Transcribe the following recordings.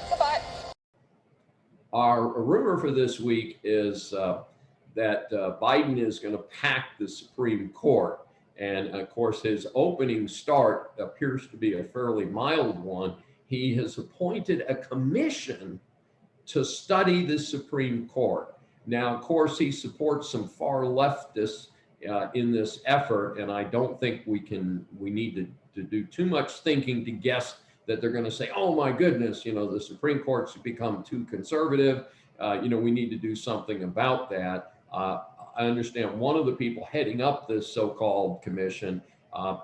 Goodbye. Our rumor for this week is that Biden is going to pack the Supreme Court. And of course, his opening start appears to be a fairly mild one. He has appointed a commission to study the Supreme Court. Now, of course, he supports some far leftists in this effort, and I don't think we need to do too much thinking to guess that they're going to say, oh my goodness, the Supreme Court's become too conservative. We need to do something about that. I understand one of the people heading up this so-called commission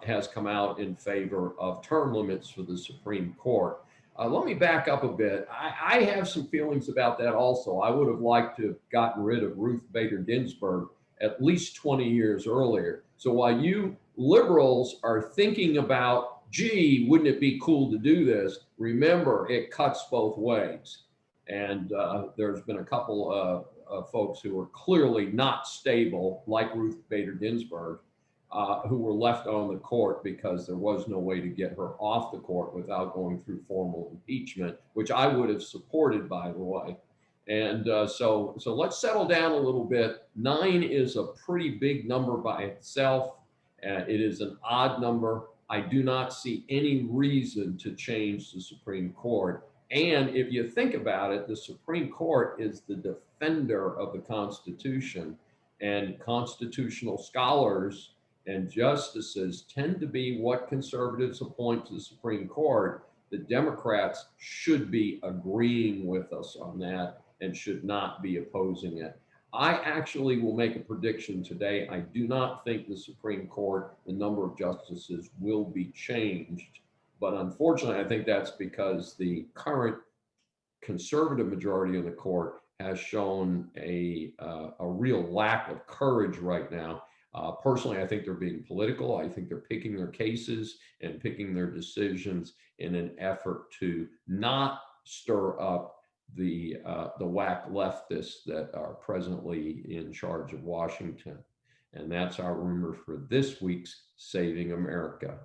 has come out in favor of term limits for the Supreme Court. Let me back up a bit. I have some feelings about that also. I would have liked to have gotten rid of Ruth Bader Ginsburg at least 20 years earlier. So while you liberals are thinking about, gee, wouldn't it be cool to do this? Remember, it cuts both ways. And there's been a couple of folks who are clearly not stable, like Ruth Bader Ginsburg, who were left on the court because there was no way to get her off the court without going through formal impeachment, which I would have supported, by the way. And so let's settle down a little bit. 9 is a pretty big number by itself. It is an odd number. I do not see any reason to change the Supreme Court. And if you think about it, the Supreme Court is the defender of the Constitution, and constitutional scholars and justices tend to be what conservatives appoint to the Supreme Court. The Democrats should be agreeing with us on that and should not be opposing it. I actually will make a prediction today. I do not think the Supreme Court, the number of justices, will be changed. But unfortunately, I think that's because the current conservative majority of the court has shown a real lack of courage right now. Personally, I think they're being political. I think they're picking their cases and picking their decisions in an effort to not stir up the whack leftists that are presently in charge of Washington. And that's our rumor for this week's Saving America.